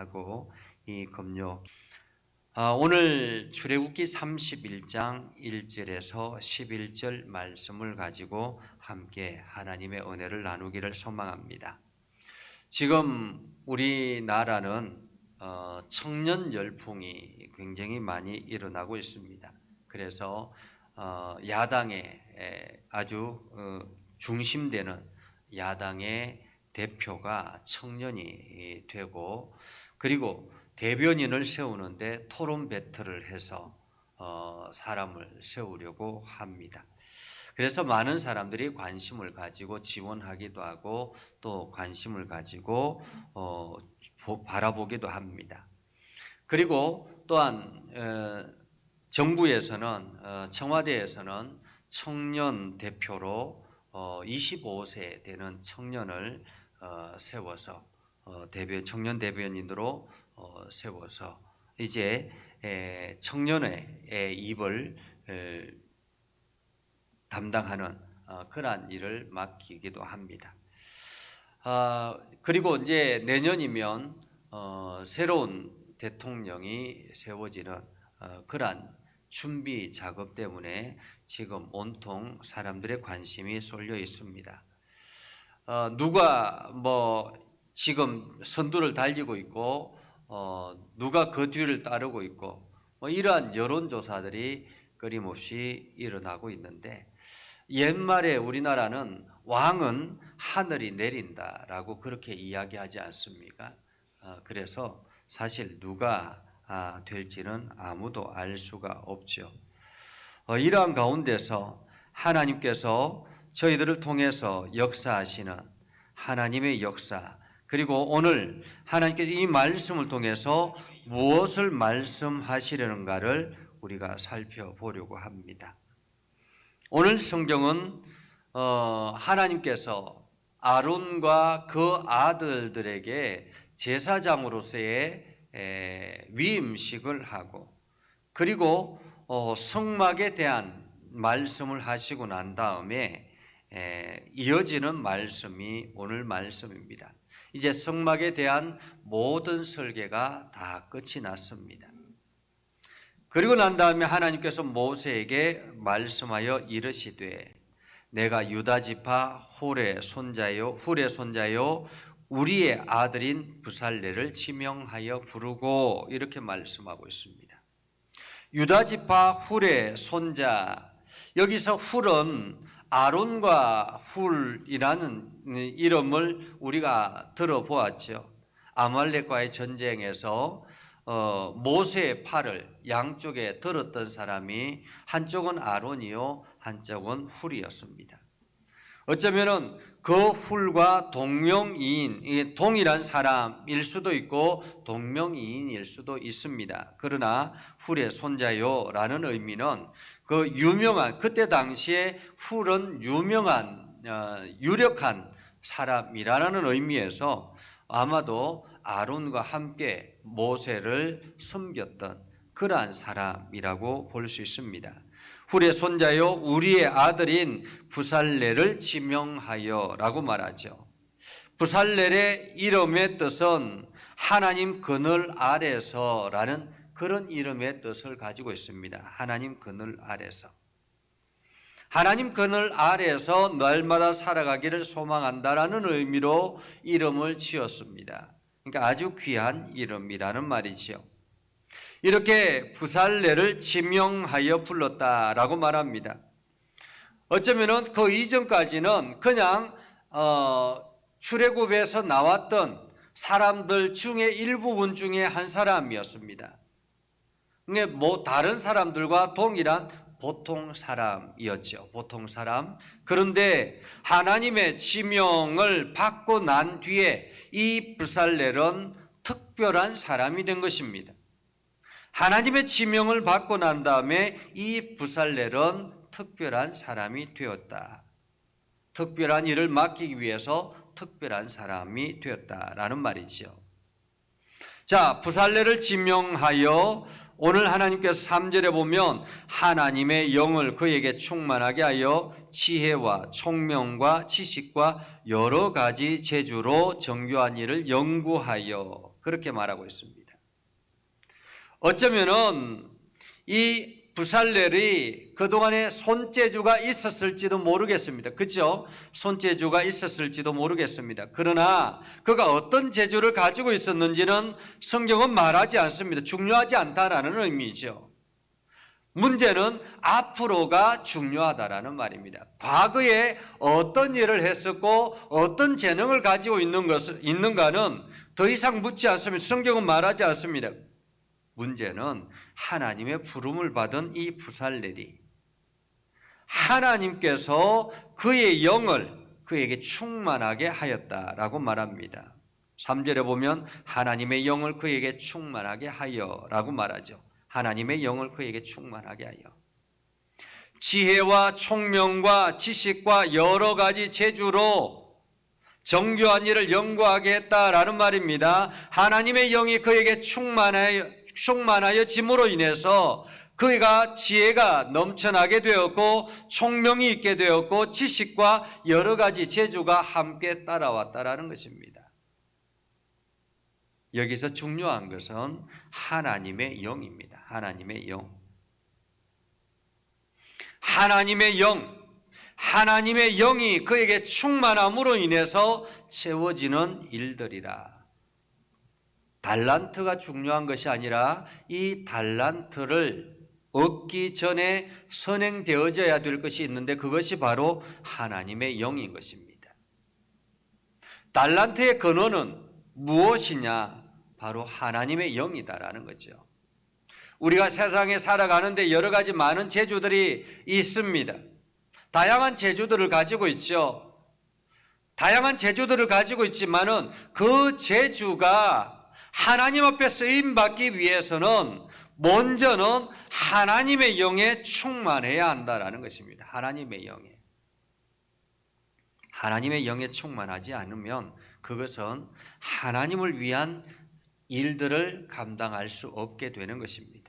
하고 이 금요 오늘 출애굽기 31장 1절에서 11절 말씀을 가지고 함께 하나님의 은혜를 나누기를 소망합니다. 지금 우리나라는 청년 열풍이 굉장히 많이 일어나고 있습니다. 그래서 야당의 아주 중심되는 야당의 대표가 청년이 되고, 그리고 대변인을 세우는데 토론 배틀을 해서 사람을 세우려고 합니다. 그래서 많은 사람들이 관심을 가지고 지원하기도 하고 또 관심을 가지고 바라보기도 합니다. 그리고 또한 정부에서는 청와대에서는 청년 대표로 25세 되는 청년을 세워서 청년 대변인으로 세워서 이제 청년의 입을 담당하는 그러한 일을 맡기기도 합니다. 그리고 이제 내년이면 새로운 대통령이 세워지는 그러한 준비 작업 때문에 지금 온통 사람들의 관심이 쏠려 있습니다. 누가 지금 선두를 달리고 있고 누가 그 뒤를 따르고 있고 이러한 여론조사들이 끊임없이 일어나고 있는데, 옛말에 우리나라는 왕은 하늘이 내린다라고 그렇게 이야기하지 않습니까? 그래서 사실 누가 될지는 아무도 알 수가 없죠. 이러한 가운데서 하나님께서 저희들을 통해서 역사하시는 하나님의 역사, 그리고 오늘 하나님께서 이 말씀을 통해서 무엇을 말씀하시려는가를 우리가 살펴보려고 합니다. 오늘 성경은 하나님께서 아론과 그 아들들에게 제사장으로서의 위임식을 하고, 그리고 성막에 대한 말씀을 하시고 난 다음에 이어지는 말씀이 오늘 말씀입니다. 이제 성막에 대한 모든 설계가 다 끝이 났습니다. 그리고 난 다음에 하나님께서 모세에게 말씀하여 이르시되, 내가 유다 지파 훌의 손자요 우리의 아들인 부살레를 지명하여 부르고, 이렇게 말씀하고 있습니다. 유다 지파 훌의 손자, 여기서 훌은 아론과 훌이라는 이름을 우리가 들어보았죠. 아말렉과의 전쟁에서 모세의 팔을 양쪽에 들었던 사람이 한쪽은 아론이요 한쪽은 훌이었습니다. 어쩌면은 그 훌과 동명이인, 동일한 사람일 수도 있고 동명이인일 수도 있습니다. 그러나 훌의 손자요라는 의미는 그 유명한, 그때 당시에 훌은 유명한 유력한 사람이라는 의미에서 아마도 아론과 함께 모세를 섬겼던 그러한 사람이라고 볼 수 있습니다. 훌의 손자요 우리의 아들인 부살렐을 지명하여 라고 말하죠. 부살렐의 이름의 뜻은 하나님 그늘 아래서 라는 그런 이름의 뜻을 가지고 있습니다. 하나님 그늘 아래서. 하나님 그늘 아래서 날마다 살아가기를 소망한다라는 의미로 이름을 지었습니다. 그러니까 아주 귀한 이름이라는 말이죠. 이렇게 부살레를 지명하여 불렀다라고 말합니다. 어쩌면은 그 이전까지는 그냥 출애굽에서 나왔던 사람들 중에 일부분 중에 한 사람이었습니다. 그러니까 다른 사람들과 동일한 보통 사람이었죠. 보통 사람. 그런데 하나님의 지명을 받고 난 뒤에 이 부살렐은 특별한 사람이 된 것입니다. 하나님의 지명을 받고 난 다음에 이 부살렐은 특별한 사람이 되었다. 특별한 일을 맡기기 위해서 특별한 사람이 되었다라는 말이죠. 자, 부살렐을 지명하여 오늘 하나님께서 3절에 보면 하나님의 영을 그에게 충만하게 하여 지혜와 총명과 지식과 여러 가지 재주로 정교한 일을 연구하여, 그렇게 말하고 있습니다. 어쩌면은 이 부살렐이 그동안에 손재주가 있었을지도 모르겠습니다. 그죠? 손재주가 있었을지도 모르겠습니다. 그러나 그가 어떤 재주를 가지고 있었는지는 성경은 말하지 않습니다. 중요하지 않다라는 의미죠. 문제는 앞으로가 중요하다라는 말입니다. 과거에 어떤 일을 했었고 어떤 재능을 가지고 있는가는 더 이상 묻지 않습니다. 성경은 말하지 않습니다. 문제는 하나님의 부름을 받은 이 부살렐이 하나님께서 그의 영을 그에게 충만하게 하였다라고 말합니다. 3절에 보면 하나님의 영을 그에게 충만하게 하여라고 말하죠. 하나님의 영을 그에게 충만하게 하여 지혜와 총명과 지식과 여러 가지 재주로 정교한 일을 연구하게 했다라는 말입니다. 하나님의 영이 그에게 충만하여짐으로 인해서 그가 지혜가 넘쳐나게 되었고 총명이 있게 되었고 지식과 여러 가지 재주가 함께 따라왔다라는 것입니다. 여기서 중요한 것은 하나님의 영입니다. 하나님의 영. 하나님의 영. 하나님의 영이 그에게 충만함으로 인해서 채워지는 일들이라. 달란트가 중요한 것이 아니라 이 달란트를 얻기 전에 선행되어져야 될 것이 있는데 그것이 바로 하나님의 영인 것입니다. 달란트의 근원은 무엇이냐? 바로 하나님의 영이다라는 거죠. 우리가 세상에 살아가는데 여러 가지 많은 재주들이 있습니다. 다양한 재주들을 가지고 있죠. 다양한 재주들을 가지고 있지만은 그 재주가 하나님 앞에 쓰임받기 위해서는 먼저는 하나님의 영에 충만해야 한다라는 것입니다. 하나님의 영에. 하나님의 영에 충만하지 않으면 그것은 하나님을 위한 일들을 감당할 수 없게 되는 것입니다.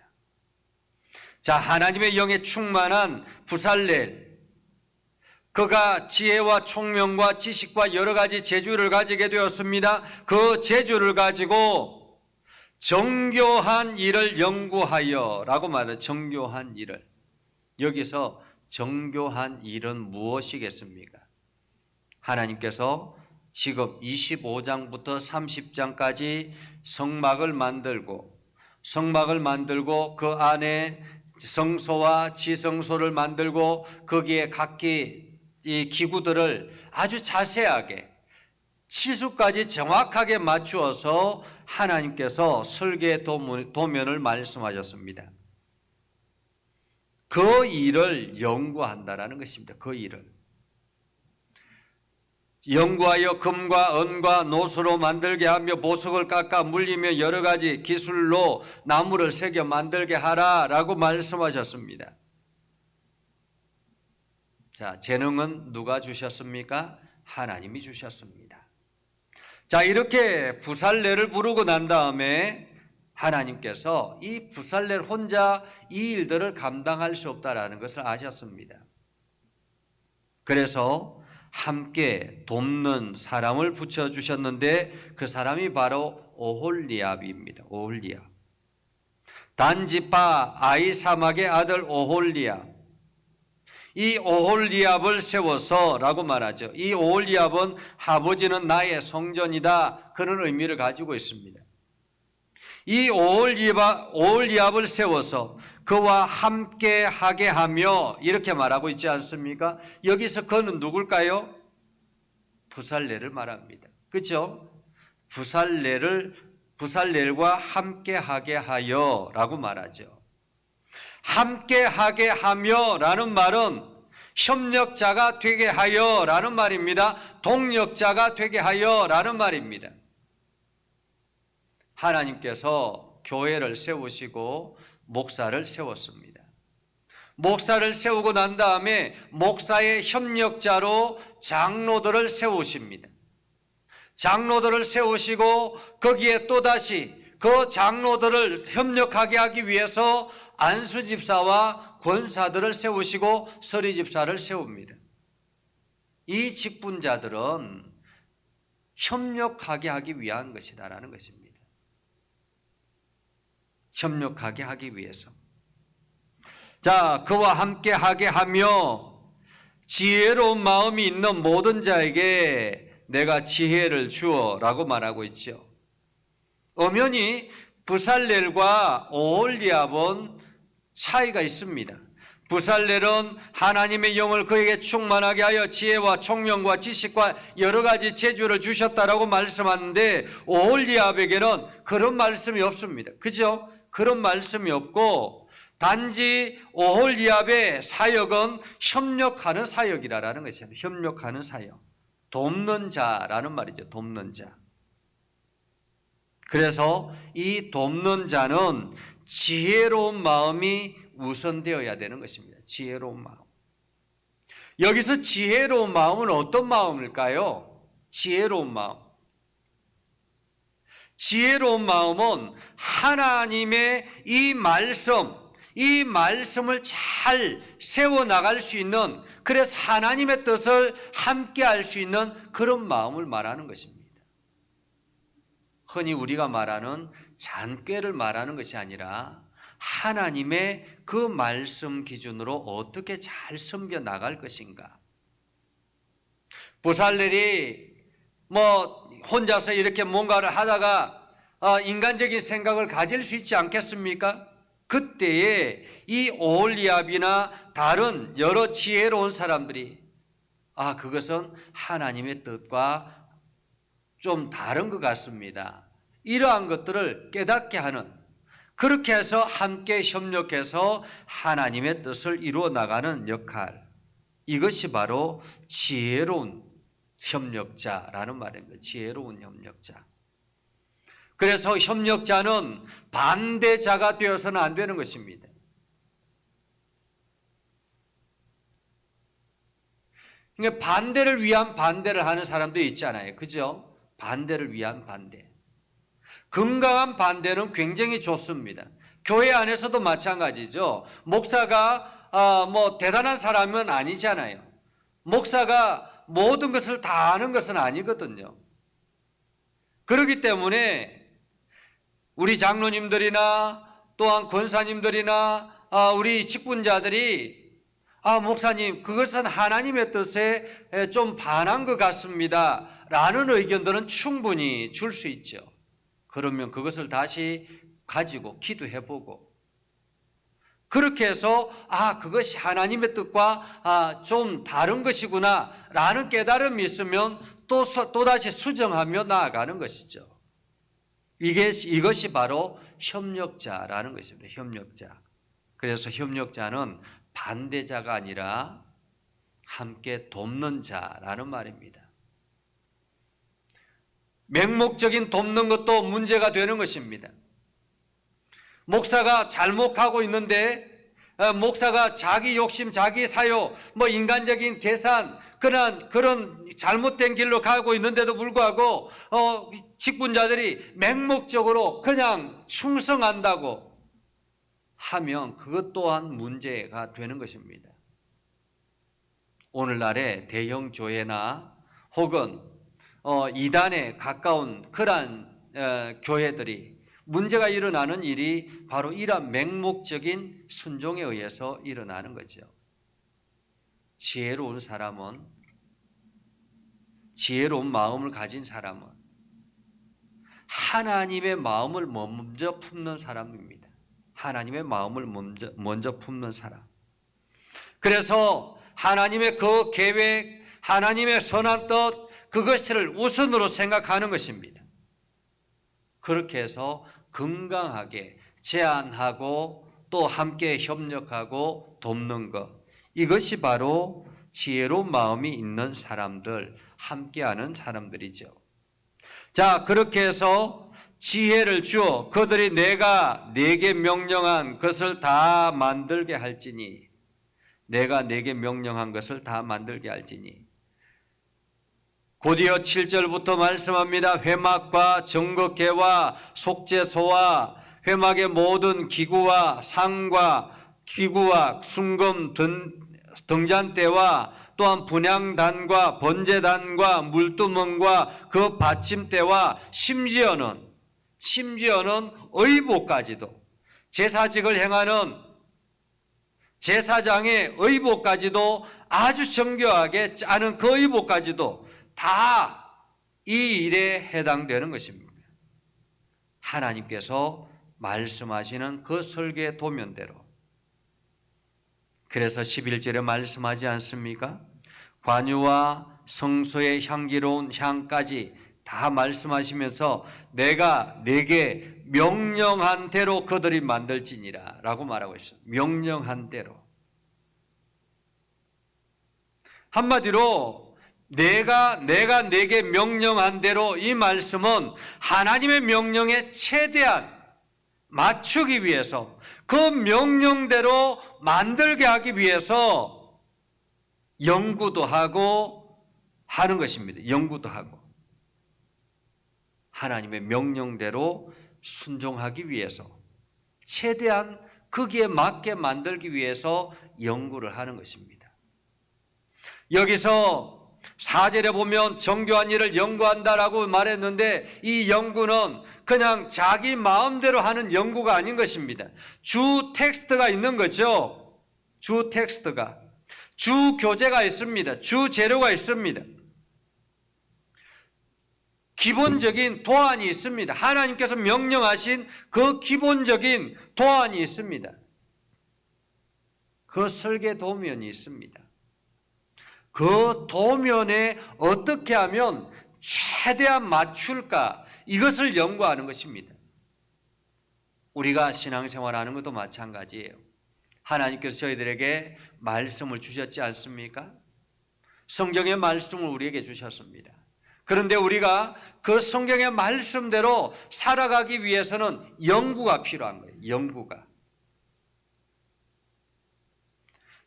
자, 하나님의 영에 충만한 부살렐, 그가 지혜와 총명과 지식과 여러 가지 재주를 가지게 되었습니다. 그 재주를 가지고 정교한 일을 연구하여 라고 말해요. 정교한 일을. 여기서 정교한 일은 무엇이겠습니까? 하나님께서 지금 25장부터 30장까지 성막을 만들고 그 안에 성소와 지성소를 만들고 거기에 각기 이 기구들을 아주 자세하게 치수까지 정확하게 맞추어서 하나님께서 설계 도면을 말씀하셨습니다. 그 일을 연구한다라는 것입니다. 그 일을 연구하여 금과 은과 노수로 만들게 하며 보석을 깎아 물리며 여러 가지 기술로 나무를 새겨 만들게 하라라고 말씀하셨습니다. 자, 재능은 누가 주셨습니까? 하나님이 주셨습니다. 자, 이렇게 부살렐을 부르고 난 다음에 하나님께서 이 부살렐 혼자 이 일들을 감당할 수 없다라는 것을 아셨습니다. 그래서 함께 돕는 사람을 붙여주셨는데 그 사람이 바로 오홀리압입니다. 오홀리압. 단지파 아히사막의 아들 오홀리압. 이 오홀리압을 세워서 라고 말하죠. 이 오홀리압은 아버지는 나의 성전이다, 그런 의미를 가지고 있습니다. 이 오홀리압을 세워서 그와 함께 하게 하며 이렇게 말하고 있지 않습니까? 여기서 그는 누굴까요? 부살렐을 말합니다. 그렇죠? 부살렐과 함께 하게 하여 라고 말하죠. 함께 하게 하며 라는 말은 협력자가 되게 하여 라는 말입니다. 동력자가 되게 하여 라는 말입니다. 하나님께서 교회를 세우시고 목사를 세웠습니다. 목사를 세우고 난 다음에 목사의 협력자로 장로들을 세우십니다. 장로들을 세우시고 거기에 또다시 그 장로들을 협력하게 하기 위해서 안수집사와 권사들을 세우시고 서리집사를 세웁니다. 이 직분자들은 협력하게 하기 위한 것이다라는 것입니다. 협력하게 하기 위해서. 자, 그와 함께 하게 하며 지혜로운 마음이 있는 모든 자에게 내가 지혜를 주어라고 말하고 있죠. 엄연히 부살렐과 오홀리압은 차이가 있습니다. 부살렐은 하나님의 영을 그에게 충만하게 하여 지혜와 총명과 지식과 여러 가지 재주를 주셨다라고 말씀하는데 오홀리압에게는 그런 말씀이 없습니다. 그죠? 그런 말씀이 없고 단지 오홀리압의 사역은 협력하는 사역이라는 것이에요. 협력하는 사역. 돕는 자라는 말이죠. 돕는 자. 그래서 이 돕는 자는 지혜로운 마음이 우선되어야 되는 것입니다. 지혜로운 마음. 여기서 지혜로운 마음은 어떤 마음일까요? 지혜로운 마음. 지혜로운 마음은 하나님의 이 말씀을 잘 세워나갈 수 있는, 그래서 하나님의 뜻을 함께 할 수 있는 그런 마음을 말하는 것입니다. 흔히 우리가 말하는 잔꾀를 말하는 것이 아니라 하나님의 그 말씀 기준으로 어떻게 잘 섬겨 나갈 것인가. 부살렐이 혼자서 이렇게 뭔가를 하다가 인간적인 생각을 가질 수 있지 않겠습니까? 그때에 이 오홀리압이나 다른 여러 지혜로운 사람들이 그것은 하나님의 뜻과 좀 다른 것 같습니다. 이러한 것들을 깨닫게 하는, 그렇게 해서 함께 협력해서 하나님의 뜻을 이루어 나가는 역할, 이것이 바로 지혜로운 협력자라는 말입니다. 지혜로운 협력자. 그래서 협력자는 반대자가 되어서는 안 되는 것입니다. 그러니까 반대를 위한 반대를 하는 사람도 있잖아요. 그죠? 반대를 위한 반대. 건강한 반대는 굉장히 좋습니다. 교회 안에서도 마찬가지죠. 목사가 대단한 사람은 아니잖아요. 목사가 모든 것을 다 아는 것은 아니거든요. 그렇기 때문에 우리 장로님들이나 또한 권사님들이나 우리 직분자들이 목사님, 그것은 하나님의 뜻에 좀 반한 것 같습니다 라는 의견들은 충분히 줄 수 있죠. 그러면 그것을 다시 가지고 기도해보고, 그렇게 해서 그것이 하나님의 뜻과 좀 다른 것이구나 라는 깨달음이 있으면 또다시 수정하며 나아가는 것이죠. 이것이 바로 협력자라는 것입니다. 협력자. 그래서 협력자는 반대자가 아니라 함께 돕는 자라는 말입니다. 맹목적인 돕는 것도 문제가 되는 것입니다. 목사가 잘못하고 있는데 목사가 자기 욕심, 자기 사요, 인간적인 계산, 그런 잘못된 길로 가고 있는데도 불구하고 직분자들이 맹목적으로 그냥 충성한다고 하면 그것 또한 문제가 되는 것입니다. 오늘날의 대형 교회나 혹은 이단에 가까운 그러한 교회들이 문제가 일어나는 일이 바로 이러한 맹목적인 순종에 의해서 일어나는 거죠. 지혜로운 사람은, 지혜로운 마음을 가진 사람은 하나님의 마음을 먼저 품는 사람입니다. 하나님의 마음을 먼저 품는 사람. 그래서 하나님의 그 계획, 하나님의 선한 뜻, 그것을 우선으로 생각하는 것입니다. 그렇게 해서 건강하게 제안하고 또 함께 협력하고 돕는 것, 이것이 바로 지혜로운 마음이 있는 사람들, 함께하는 사람들이죠. 자, 그렇게 해서 지혜를 주어 그들이 내가 네게 명령한 것을 다 만들게 할지니, 내가 네게 명령한 것을 다 만들게 할지니. 곧이어 7절부터 말씀합니다. 회막과 정거개와 속죄소와 회막의 모든 기구와 상과 기구와 순금 등잔대와 또한 분향단과 번제단과 물두멍과 그 받침대와 심지어는 의복까지도, 제사직을 행하는 제사장의 의복까지도 아주 정교하게 짜는 그 의복까지도 다 이 일에 해당되는 것입니다. 하나님께서 말씀하시는 그 설계 도면대로. 그래서 11절에 말씀하지 않습니까? 관유와 성소의 향기로운 향까지 다 말씀하시면서 내가 내게 명령한 대로 그들이 만들지니라 라고 말하고 있어요. 명령한 대로. 한마디로 내가 내게 명령한 대로, 이 말씀은 하나님의 명령에 최대한 맞추기 위해서, 그 명령대로 만들게 하기 위해서 연구도 하고 하는 것입니다. 연구도 하고 하나님의 명령대로 순종하기 위해서, 최대한 거기에 맞게 만들기 위해서 연구를 하는 것입니다. 여기서 4절에 보면 정교한 일을 연구한다라고 말했는데, 이 연구는 그냥 자기 마음대로 하는 연구가 아닌 것입니다. 주 텍스트가 있는 거죠. 주 텍스트가, 주 교재가 있습니다. 주 재료가 있습니다. 기본적인 도안이 있습니다. 하나님께서 명령하신 그 기본적인 도안이 있습니다. 그 설계 도면이 있습니다. 그 도면에 어떻게 하면 최대한 맞출까, 이것을 연구하는 것입니다. 우리가 신앙생활하는 것도 마찬가지예요. 하나님께서 저희들에게 말씀을 주셨지 않습니까? 성경의 말씀을 우리에게 주셨습니다. 그런데 우리가 그 성경의 말씀대로 살아가기 위해서는 연구가 필요한 거예요. 연구가.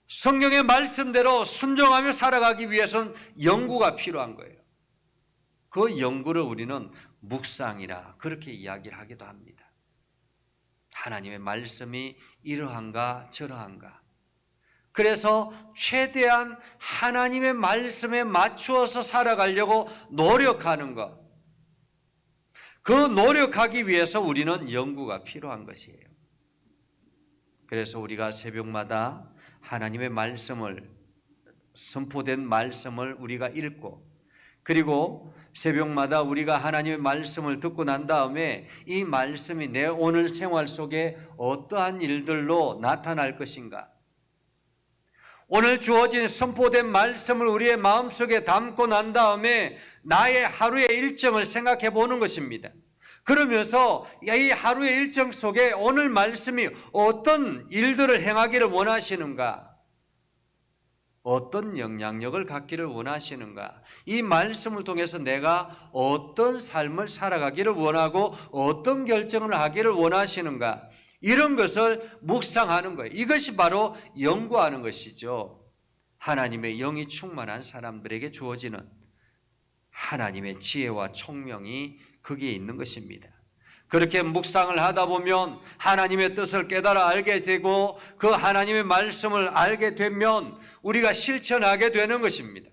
성경의 말씀대로 순종하며 살아가기 위해서는 연구가 필요한 거예요. 그 연구를 우리는 묵상이라 그렇게 이야기를 하기도 합니다. 하나님의 말씀이 이러한가 저러한가. 그래서 최대한 하나님의 말씀에 맞추어서 살아가려고 노력하는 것, 그 노력하기 위해서 우리는 연구가 필요한 것이에요. 그래서 우리가 새벽마다 하나님의 말씀을, 선포된 말씀을 우리가 읽고, 그리고 새벽마다 우리가 하나님의 말씀을 듣고 난 다음에 이 말씀이 내 오늘 생활 속에 어떠한 일들로 나타날 것인가, 오늘 주어진 선포된 말씀을 우리의 마음속에 담고 난 다음에 나의 하루의 일정을 생각해 보는 것입니다. 그러면서 이 하루의 일정 속에 오늘 말씀이 어떤 일들을 행하기를 원하시는가, 어떤 영향력을 갖기를 원하시는가, 이 말씀을 통해서 내가 어떤 삶을 살아가기를 원하고 어떤 결정을 하기를 원하시는가, 이런 것을 묵상하는 거예요. 이것이 바로 연구하는 것이죠. 하나님의 영이 충만한 사람들에게 주어지는 하나님의 지혜와 총명이 거기에 있는 것입니다. 그렇게 묵상을 하다 보면 하나님의 뜻을 깨달아 알게 되고, 그 하나님의 말씀을 알게 되면 우리가 실천하게 되는 것입니다.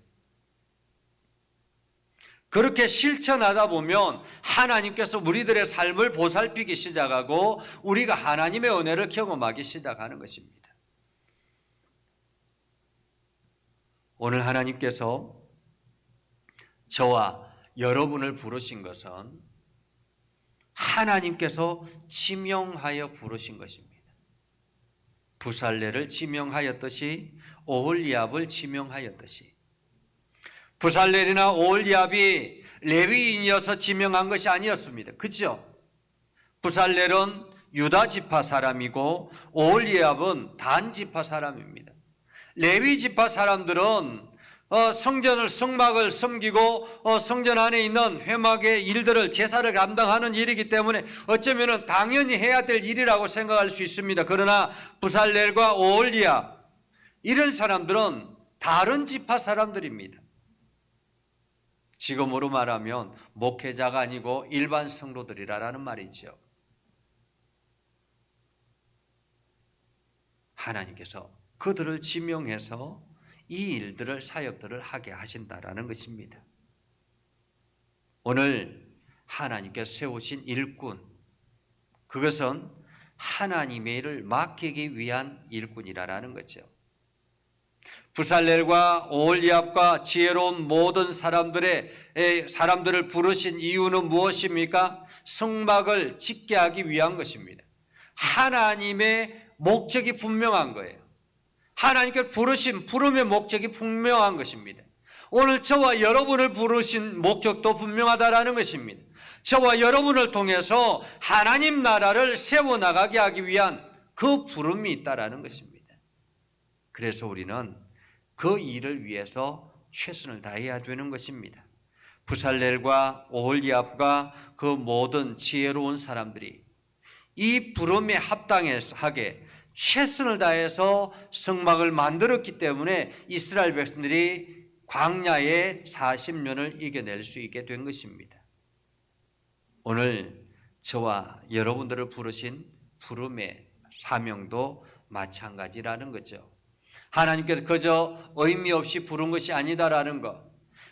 그렇게 실천하다 보면 하나님께서 우리들의 삶을 보살피기 시작하고 우리가 하나님의 은혜를 경험하기 시작하는 것입니다. 오늘 하나님께서 저와 여러분을 부르신 것은 하나님께서 지명하여 부르신 것입니다. 부살레를 지명하였듯이 오홀리압을 지명하였듯이, 부살렐이나 오홀리압이 레위인이어서 지명한 것이 아니었습니다. 그렇죠? 부살렐은 유다 지파 사람이고 오홀리압은 단 지파 사람입니다. 레위 지파 사람들은 성전을, 성막을 섬기고 성전 안에 있는 회막의 일들을, 제사를 감당하는 일이기 때문에 어쩌면 당연히 해야 될 일이라고 생각할 수 있습니다. 그러나 부살렐과 오홀리압, 이런 사람들은 다른 지파 사람들입니다. 지금으로 말하면 목회자가 아니고 일반 성도들이라는 말이죠. 하나님께서 그들을 지명해서 이 일들을, 사역들을 하게 하신다라는 것입니다. 오늘 하나님께서 세우신 일꾼, 그것은 하나님의 일을 맡기기 위한 일꾼이라는 거죠. 부살렐과 오홀리압과 지혜로운 모든 사람들을 부르신 이유는 무엇입니까? 성막을 짓게 하기 위한 것입니다. 하나님의 목적이 분명한 거예요. 하나님께 부르신 부름의 목적이 분명한 것입니다. 오늘 저와 여러분을 부르신 목적도 분명하다라는 것입니다. 저와 여러분을 통해서 하나님 나라를 세워나가게 하기 위한 그 부름이 있다라는 것입니다. 그래서 우리는 그 일을 위해서 최선을 다해야 되는 것입니다. 부살렐과 오홀리압과 그 모든 지혜로운 사람들이 이 부름에 합당하게 최선을 다해서 성막을 만들었기 때문에 이스라엘 백성들이 광야의 40년을 이겨낼 수 있게 된 것입니다. 오늘 저와 여러분들을 부르신 부름의 사명도 마찬가지라는 거죠. 하나님께서 그저 의미 없이 부른 것이 아니다라는 것,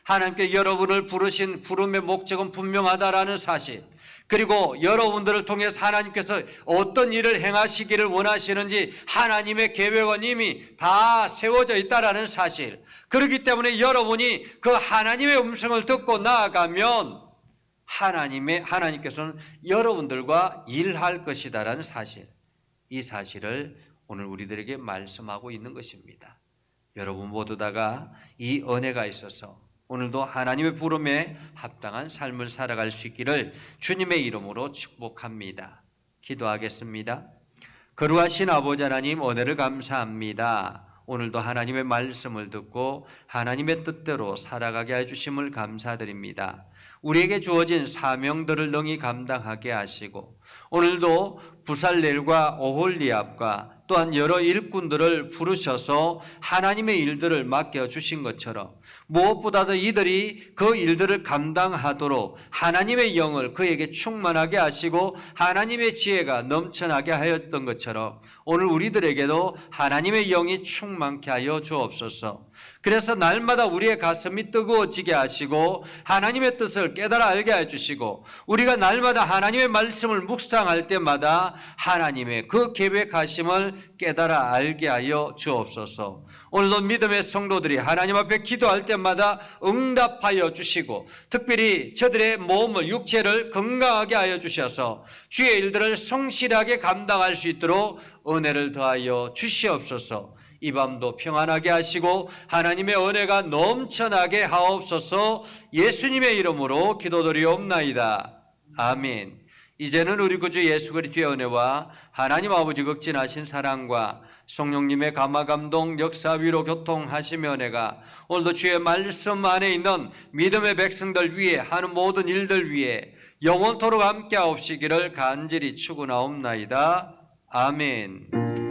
하나님께 여러분을 부르신 부름의 목적은 분명하다라는 사실, 그리고 여러분들을 통해서 하나님께서 어떤 일을 행하시기를 원하시는지 하나님의 계획은 이미 다 세워져 있다라는 사실, 그렇기 때문에 여러분이 그 하나님의 음성을 듣고 나아가면 하나님께서는 여러분들과 일할 것이다라는 사실, 이 사실을 오늘 우리들에게 말씀하고 있는 것입니다. 여러분 모두 다가 이 은혜가 있어서 오늘도 하나님의 부름에 합당한 삶을 살아갈 수 있기를 주님의 이름으로 축복합니다. 기도하겠습니다. 거룩하신 아버지 하나님, 은혜를 감사합니다. 오늘도 하나님의 말씀을 듣고 하나님의 뜻대로 살아가게 해주심을 감사드립니다. 우리에게 주어진 사명들을 능히 감당하게 하시고 오늘도 부살렐과 오홀리압과 또한 여러 일꾼들을 부르셔서 하나님의 일들을 맡겨주신 것처럼 무엇보다도 이들이 그 일들을 감당하도록 하나님의 영을 그에게 충만하게 하시고 하나님의 지혜가 넘쳐나게 하였던 것처럼 오늘 우리들에게도 하나님의 영이 충만케 하여 주옵소서. 그래서 날마다 우리의 가슴이 뜨거워지게 하시고 하나님의 뜻을 깨달아 알게 해주시고 우리가 날마다 하나님의 말씀을 묵상할 때마다 하나님의 그 계획하심을 깨달아 알게 하여 주옵소서. 오늘도 믿음의 성도들이 하나님 앞에 기도할 때마다 응답하여 주시고 특별히 저들의 몸을 육체를 건강하게 하여 주셔서 주의 일들을 성실하게 감당할 수 있도록 은혜를 더하여 주시옵소서. 이 밤도 평안하게 하시고 하나님의 은혜가 넘쳐나게 하옵소서. 예수님의 이름으로 기도드리옵나이다. 아멘. 이제는 우리 구주 예수 그리스도의 은혜와 하나님 아버지 극진하신 사랑과 성령님의 감화감동 역사 위로 교통하시며 은혜가 오늘도 주의 말씀 안에 있는 믿음의 백성들 위에 하는 모든 일들 위에 영원토록 함께 하옵시기를 간절히 축원하옵나이다. 아멘.